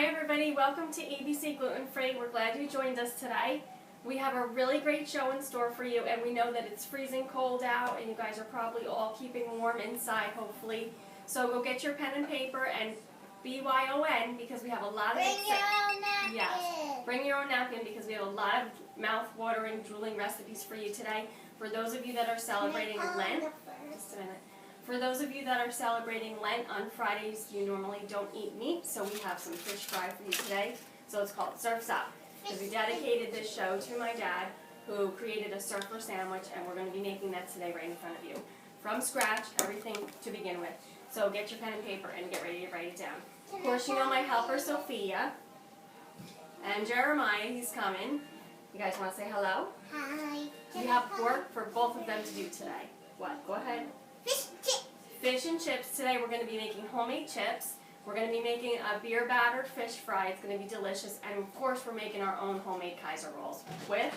Hi everybody, welcome to ABC Gluten Free. We're glad you joined us today. We have a really great show in store for you, and we know that it's freezing cold out and you guys are probably all keeping warm inside, hopefully. So go get your pen and paper and BYON because we have a lot of Bring your own napkin. Yes, bring your own napkin because we have a lot of mouth-watering, drooling recipes for you today. For those of you that are celebrating Lent, just a minute. For those of you that are celebrating Lent, on Fridays you normally don't eat meat, so we have some fish fry for you today. So it's called Surf's Up, because we dedicated this show to my dad, who created a surfer sandwich, and we're going to be making that today right in front of you. From scratch, everything to begin with. So get your pen and paper and get ready to write it down. Of course, you know my helper, Sophia, and Jeremiah, he's coming. You guys want to say hello? Hi. We have work for both of them to do today. What? Go ahead. Fish chips. Fish and chips. Today we're going to be making homemade chips. We're going to be making a beer battered fish fry. It's going to be delicious. And of course we're making our own homemade Kaiser Rolls. With,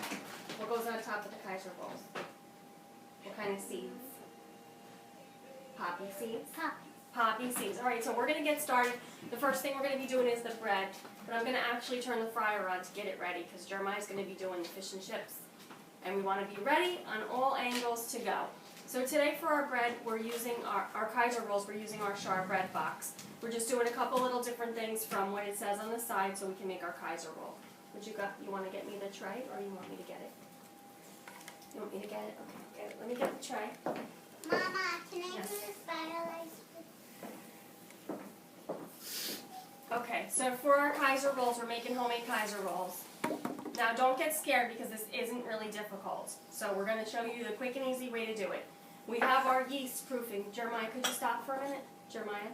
what goes on top of the Kaiser Rolls? What kind of seeds? Poppy seeds? Poppy seeds. Alright, so we're going to get started. The first thing we're going to be doing is the bread. But I'm going to actually turn the fryer on to get it ready because Jeremiah's going to be doing the fish and chips. And we want to be ready on all angles to go. So today for our bread, we're using our Kaiser Rolls, we're using our Char bread box. We're just doing a couple little different things from what it says on the side so we can make our Kaiser Roll. You want to get me the tray or you want me to get it? You want me to get it? Okay, let me get the tray. Mama, can I Yes. do this firelight? Okay, so for our Kaiser Rolls, we're making homemade Kaiser Rolls. Now don't get scared because this isn't really difficult. So we're going to show you the quick and easy way to do it. We have our yeast proofing. Jeremiah, could you stop for a minute? Jeremiah,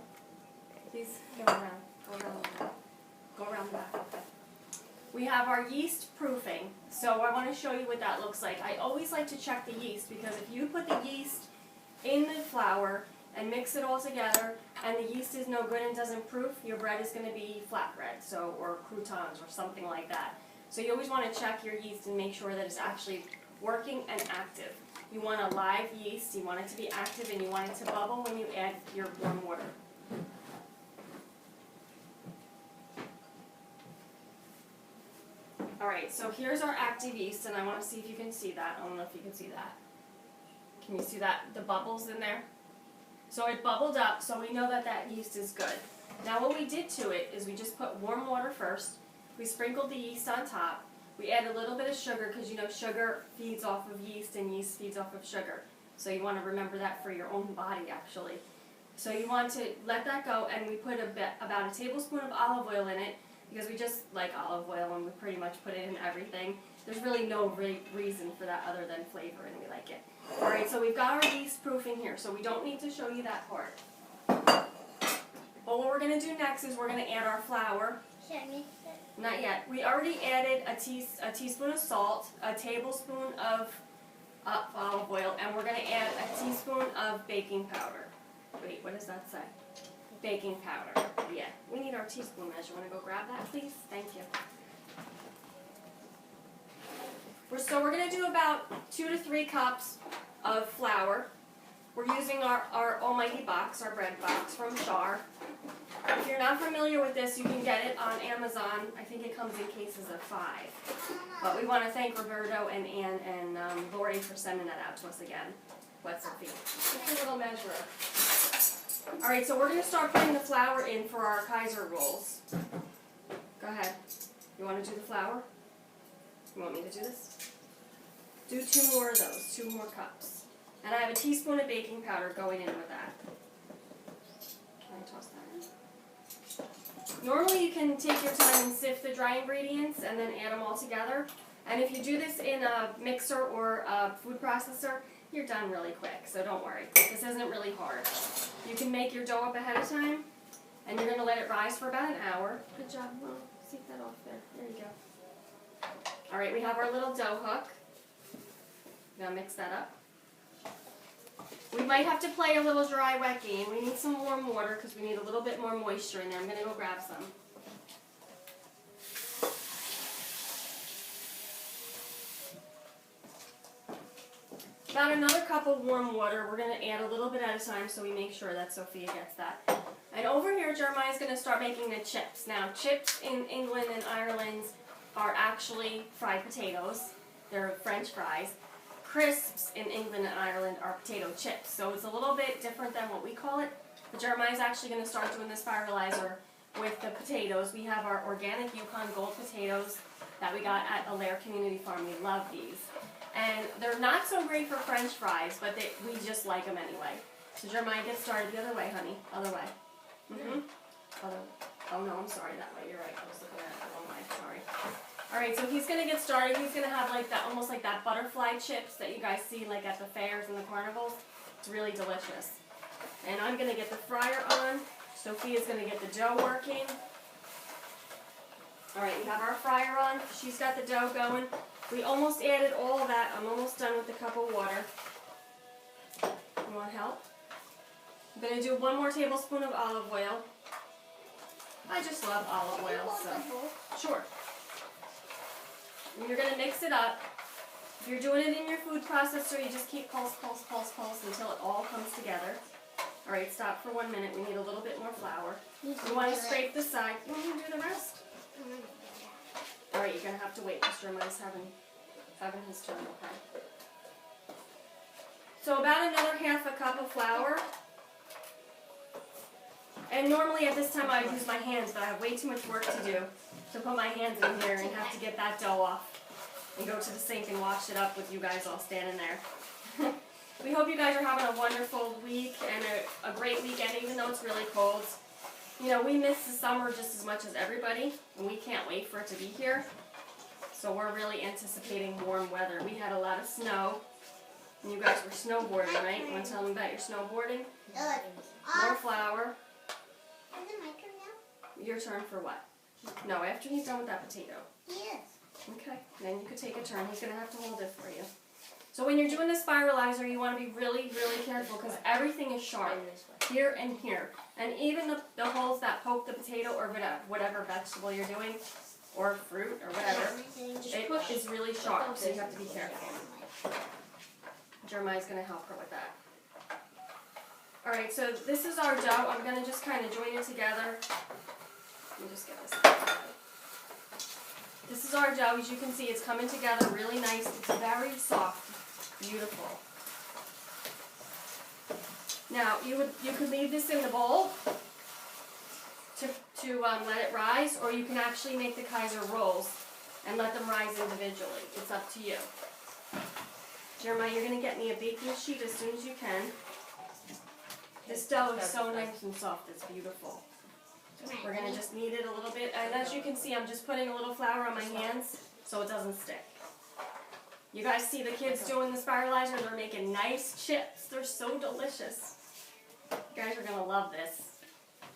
please go around. Go around the back. Go around the back. Okay. We have our yeast proofing. So I want to show you what that looks like. I always like to check the yeast because if you put the yeast in the flour and mix it all together and the yeast is no good and doesn't proof, your bread is going to be flatbread, so or croutons or something like that. So you always want to check your yeast and make sure that it's actually working and active. You want a live yeast, you want it to be active, and you want it to bubble when you add your warm water. Alright, so here's our active yeast, and I want to see if you can see that. I don't know if you can see that. Can you see that? The bubbles in there? So it bubbled up, so we know that that yeast is good. Now what we did to it is we just put warm water first. We sprinkled the yeast on top. We add a little bit of sugar because you know sugar feeds off of yeast and yeast feeds off of sugar. So you want to remember that for your own body actually. So you want to let that go, and we put about a tablespoon of olive oil in it because we just like olive oil and we pretty much put it in everything. There's really no reason for that other than flavor, and we like it. Alright, so we've got our yeast proofing here, so we don't need to show you that part. But what we're going to do next is we're going to add our flour. Should I mix it? Not yet. We already added a teaspoon of salt, a tablespoon of olive oil, and we're going to add a teaspoon of baking powder. Wait, what does that say? Baking powder. Yeah, we need our teaspoon measure. Want to go grab that, please? Thank you. So we're going to do about 2 to 3 cups of flour. We're using our almighty box, our bread box from Char. If you're not familiar with this, you can get it on Amazon. I think it comes in cases of 5. But we want to thank Roberto and Ann and Lori for sending that out to us again. What's Sophie? It's a little measurer. Alright, so we're going to start putting the flour in for our Kaiser Rolls. Go ahead. You want to do the flour? You want me to do this? Do 2 more of those, 2 more cups. And I have a teaspoon of baking powder going in with that. Can I toss that in? Normally you can take your time and sift the dry ingredients and then add them all together. And if you do this in a mixer or a food processor, you're done really quick, so don't worry. This isn't really hard. You can make your dough up ahead of time, and you're going to let it rise for about an hour. Good job. Well, take that off there. There you go. Alright, we have our little dough hook. Now mix that up. We might have to play a little dry wet game. We need some warm water because we need a little bit more moisture in there. I'm going to go grab some. About another cup of warm water. We're going to add a little bit at a time so we make sure that Sophia gets that. And over here, Jeremiah's going to start making the chips. Now, chips in England and Ireland are actually fried potatoes. They're French fries. Crisps in England and Ireland are potato chips. So it's a little bit different than what we call it. But Jeremiah's actually going to start doing this spiralizer with the potatoes. We have our organic Yukon Gold potatoes that we got at Alaire Community Farm. We love these. And they're not so great for French fries, but we just like them anyway. So Jeremiah, get started the other way, honey. Other way. Oh no, I'm sorry, that way. You're right. I was looking at it the wrong way. Sorry. Alright, so he's going to get started. He's going to have like that, almost like that butterfly chips that you guys see like at the fairs and the carnivals. It's really delicious. And I'm going to get the fryer on. Sophia's going to get the dough working. Alright, we have our fryer on. She's got the dough going. We almost added all of that. I'm almost done with the cup of water. You want help? I'm going to do 1 more tablespoon of olive oil. I just love olive oil, so sure. And you're going to mix it up. If you're doing it in your food processor, you just keep pulse until it all comes together. Alright, stop for 1 minute. We need a little bit more flour. You want to scrape the side. You want me to do the rest? Alright, you're going to have to wait because Jeremiah's having his turn, okay? So about another half a cup of flour. And normally at this time I use my hands, but I have way too much work to do to put my hands in here and have to get that dough off and go to the sink and wash it up with you guys all standing there. We hope you guys are having a wonderful week and a great weekend, even though it's really cold. You know, we miss the summer just as much as everybody, and we can't wait for it to be here. So we're really anticipating warm weather. We had a lot of snow, and you guys were snowboarding, right? You want to tell them about your snowboarding? More flour. Is it my turn now? Your turn for what? No, after he's done with that potato. Yes. Okay, then you could take a turn. He's going to have to hold it for you. So when you're doing the spiralizer, you want to be really, really careful because everything is sharp, here and here. And even the holes that poke the potato or whatever vegetable you're doing, or fruit or whatever, it is really sharp, so you have to be careful. Jeremiah's going to help her with that. Alright, so this is our dough. I'm going to just kind of join it together. Let me just get this out. This is our dough. As you can see, it's coming together really nice. It's very soft. Beautiful. Now, you could leave this in the bowl to let it rise, or you can actually make the Kaiser Rolls and let them rise individually. It's up to you. Jeremiah, you're going to get me a baking sheet as soon as you can. This dough is so nice and soft. It's beautiful. We're going to just knead it a little bit. And as you can see, I'm just putting a little flour on my hands so it doesn't stick. You guys see the kids doing the spiralizer? They're making nice chips. They're so delicious. You guys are going to love this.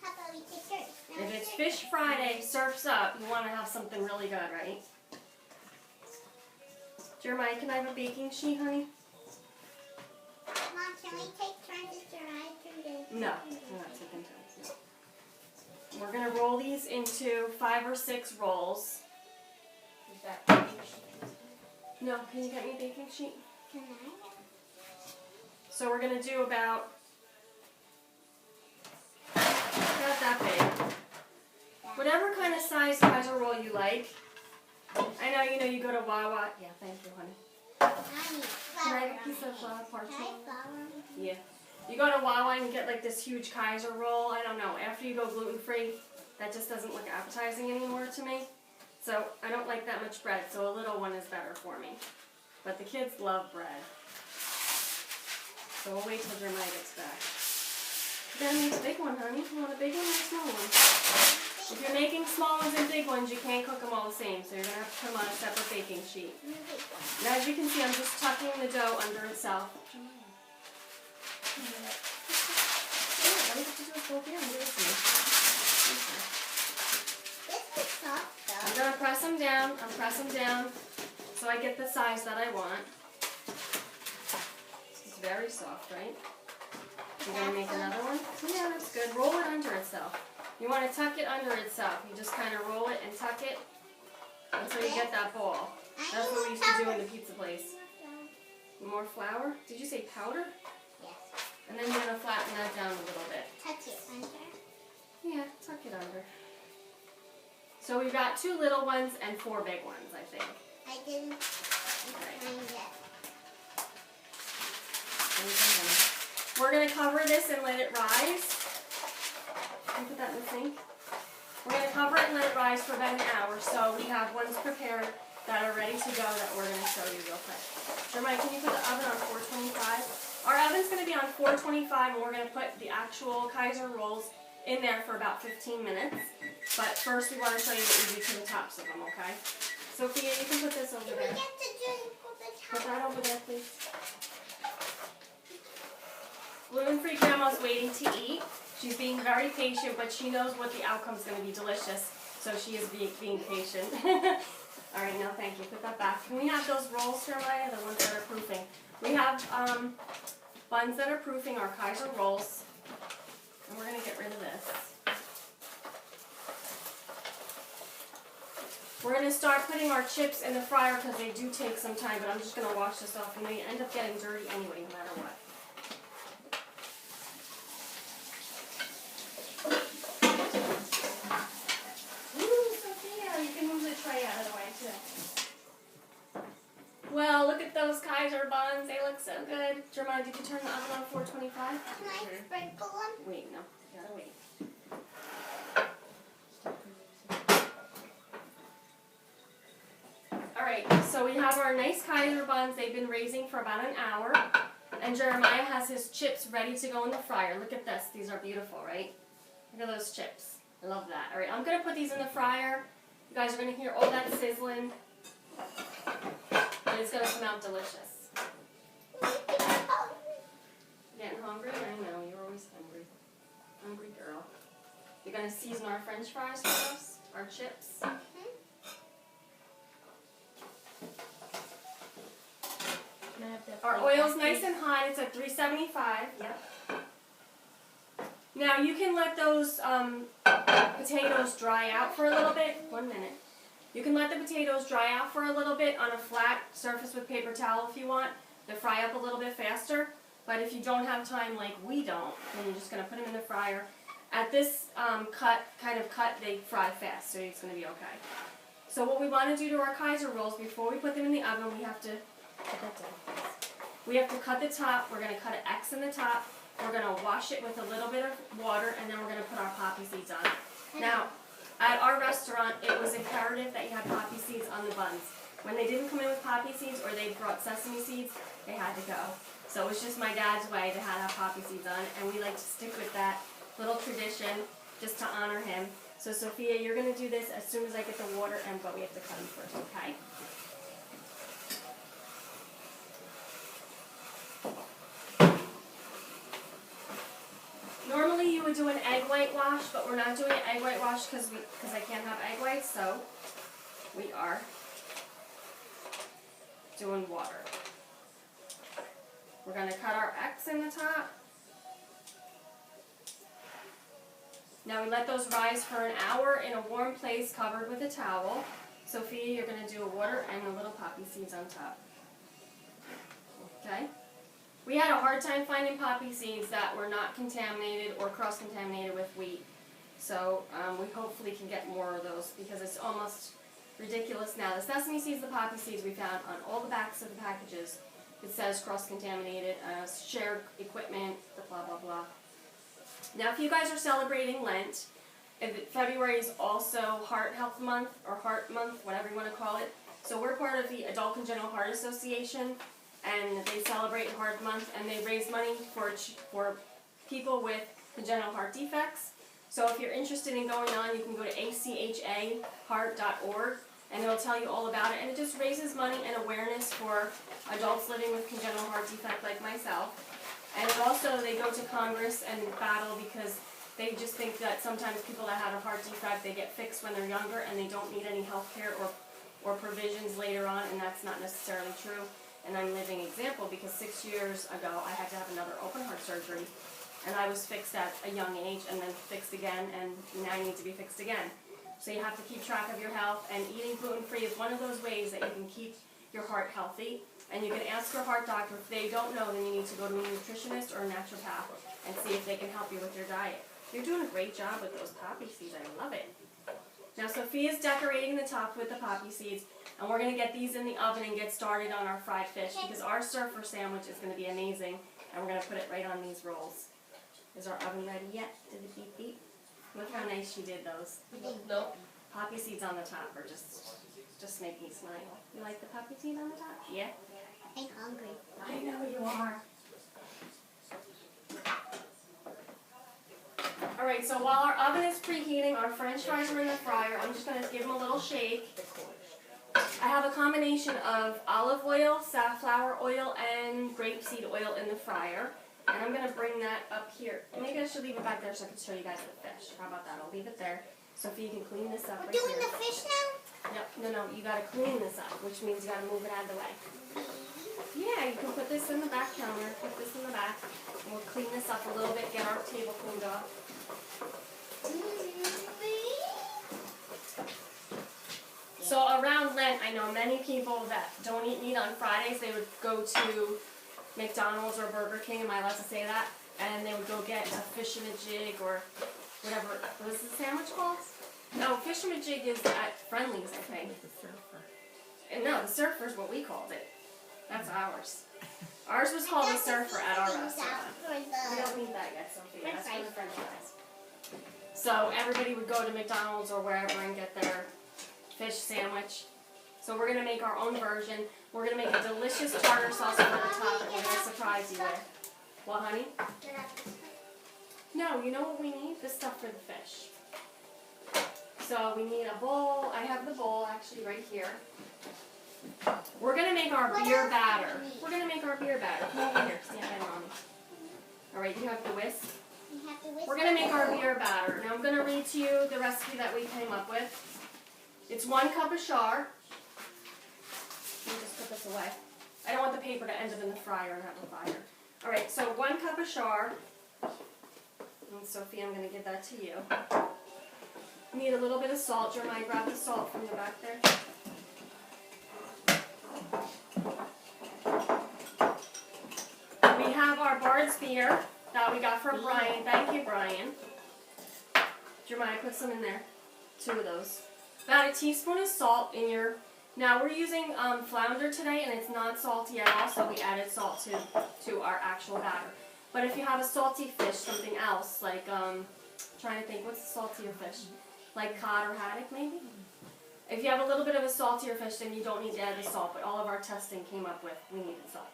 How about we take turns? If it's Fish Friday, surf's up, you want to have something really good, right? Jeremiah, can I have a baking sheet, honey? Mom, can we take turns if Jeremiah can do? No, we're not taking turns. No. We're going to roll these into 5 or 6 rolls. Is that baking sheet? No, can you get me a baking sheet? Can I? So we're going to do about that big. Whatever kind of size Kaiser roll you like. I know you go to Wawa. Yeah, thank you, honey. I need flour. Can I have a piece of parchment? Can I have flour? Yeah. You go to Wawa and get like this huge Kaiser roll. I don't know. After you go gluten-free, that just doesn't look appetizing anymore to me. So I don't like that much bread, so a little one is better for me. But the kids love bread. So we'll wait till Jeremiah gets back. You're gonna make a big one, honey. You want a big one or a small one? If you're making small ones and big ones, you can't cook them all the same, so you're gonna have to put them on a separate baking sheet. And as you can see, I'm just tucking the dough under itself. This is soft I'm though. gonna press them down. I'm pressing down so I get the size that I want. It's very soft, right? You're gonna make another one? Yeah, that's good. Roll it under itself. You want to tuck it under itself. You just kind of roll it and tuck it until you get that ball. That's what we used to do in the pizza place. More flour? Did you say powder? Yes. And then you're gonna flatten that down a little bit. Touch it under. Yeah, tuck it under. So we've got 2 little ones and 4 big ones, I think. I didn't find it. We're going to cover this and let it rise. Can you put that in the sink? We're going to cover it and let it rise for about an hour. So we have ones prepared that are ready to go that we're going to show you real quick. Jeremiah, can you put the oven on 425? Our oven's going to be on 425 and we're going to put the actual Kaiser Rolls in there for about 15 minutes. But first we want to show you what we do to the tops of them, okay? Sophia, you can put this over Do we there. get to drink with the Put top? that over there, please. Gluten-free grandma's waiting to eat. She's being very patient, but she knows what the outcome's going to be delicious, so she is being patient. All right, no, thank you. Put that back. Can we have those rolls, Jeremiah, the ones that are proofing? We have buns that are proofing, our Kaiser Rolls, and we're going to get rid of this. We're going to start putting our chips in the fryer because they do take some time, but I'm just going to wash this off. You know, you end up getting dirty anyway, no matter what. Out of the way too. Well, look at those Kaiser buns. They look so good. Jeremiah, did you turn the oven on 425? Can I sprinkle them? Wait, no. You gotta wait. Alright, so we have our nice Kaiser buns. They've been raising for about an hour. And Jeremiah has his chips ready to go in the fryer. Look at this. These are beautiful, right? Look at those chips. I love that. Alright, I'm going to put these in the fryer. You guys are going to hear all that sizzling, and it's going to come out delicious. Getting hungry? I know, you're always hungry. Hungry girl. You're going to season our french fries for us? Our chips? Our oil's nice and hot. It's at 375. Yep. Now you can let those potatoes dry out for a little bit. 1 minute. You can let the potatoes dry out for a little bit on a flat surface with paper towel if you want. They'll fry up a little bit faster. But if you don't have time like we don't, then you're just going to put them in the fryer. At this kind of cut, they fry fast, so it's going to be okay. So what we want to do to our Kaiser Rolls, before we put them in the oven, we have to put that down. We have to cut the top. We're going to cut an X in the top. We're going to wash it with a little bit of water, and then we're going to put our poppy seeds on. Now, at our restaurant, it was imperative that you had poppy seeds on the buns. When they didn't come in with poppy seeds or they brought sesame seeds, they had to go. So it was just my dad's way to have poppy seeds on, and we like to stick with that little tradition just to honor him. So Sophia, you're going to do this as soon as I get the water, but we have to cut them first, okay? Normally you would do an egg white wash, but we're not doing an egg white wash because I can't have egg whites, so we are doing water. We're going to cut our X in the top. Now we let those rise for an hour in a warm place covered with a towel. Sophia, you're going to do a water and the little poppy seeds on top. Okay? We had a hard time finding poppy seeds that were not contaminated or cross-contaminated with wheat. So we hopefully can get more of those because it's almost ridiculous now. The sesame seeds, the poppy seeds we found on all the backs of the packages. It says cross-contaminated, shared equipment, blah, blah, blah. Now if you guys are celebrating Lent, February is also Heart Health Month or Heart Month, whatever you want to call it. So we're part of the Adult Congenital Heart Association. And they celebrate Heart Month, and they raise money for people with congenital heart defects. So if you're interested in going on, you can go to achaheart.org, and it'll tell you all about it. And it just raises money and awareness for adults living with congenital heart defect like myself. And it also, they go to Congress and battle because they just think that sometimes people that have a heart defect, they get fixed when they're younger, and they don't need any health care or provisions later on, and that's not necessarily true. And I'm a living example because 6 years ago I had to have another open heart surgery, and I was fixed at a young age and then fixed again, and now I need to be fixed again. So you have to keep track of your health, and eating gluten-free is one of those ways that you can keep your heart healthy. And you can ask your heart doctor. If they don't know, then you need to go to a nutritionist or a naturopath and see if they can help you with your diet. You're doing a great job with those poppy seeds. I love it. Now Sophia's decorating the top with the poppy seeds, and we're going to get these in the oven and get started on our fried fish because our surfer sandwich is going to be amazing, and we're going to put it right on these rolls. Is our oven ready yet? Did it beep beep? Look how nice she did those. Nope. Poppy seeds on the top are just make me smile. You like the poppy seeds on the top? Yeah? I'm hungry. I know you are. Alright, so while our oven is preheating, our french fries are in the fryer. I'm just going to give them a little shake. I have a combination of olive oil, safflower oil, and grapeseed oil in the fryer. And I'm going to bring that up here. Maybe I should leave it back there so I can show you guys the fish. How about that? I'll leave it there. Sophie, you can clean this up We're right doing here. the fish now? No, you got to clean this up, which means you got to move it out of the way. Yeah, you can put this in the back counter, put this in the back, and we'll clean this up a little bit, get our table cleaned up. So around Lent, I know many people that don't eat meat on Fridays, they would go to McDonald's or Burger King, am I allowed to say that? And they would go get a fish and a jig or whatever, what is the sandwich called? No, fish and a jig is at Friendly's, I think. And no, the surfer's what we called it. That's ours. Ours was called the surfer at our restaurant. We don't need that yet, Sophia. That's for the french fries. So everybody would go to McDonald's or wherever and get their fish sandwich. So we're going to make our own version. We're going to make a delicious tartar sauce for the top that we're going to surprise you with. What, honey? No, you know what we need? The stuff for the fish. So we need a bowl. I have the bowl actually right here. We're going to make our beer batter. We're going to make our beer batter. Come over here. Stand by Mommy. Alright, you have the whisk. We're going to make our beer batter. Now I'm going to read to you the recipe that we came up with. It's 1 cup of char. Let me just put this away. I don't want the paper to end up in the fryer and have a fire. Alright, so 1 cup of char. And Sophie, I'm going to give that to you. You need a little bit of salt. Jeremiah, grab the salt from the back there. We have our Bard's beer that we got from Brian. Thank you, Brian. Jeremiah, put some in there. 2 of those. About a teaspoon of salt in your... Now we're using flounder today and it's not salty at all, so we added salt to our actual batter. But if you have a salty fish, something else, like, trying to think, what's the saltier fish? Like cod or haddock, maybe? If you have a little bit of a saltier fish, then you don't need to add the salt, but all of our testing came up with we needed salt.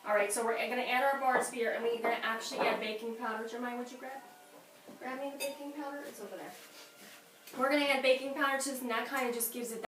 Alright, so we're going to add our Bard's beer, and we're going to actually add baking powder. Jeremiah, would you grab me the baking powder? It's over there. We're going to add baking powder to this, and that kind of just gives it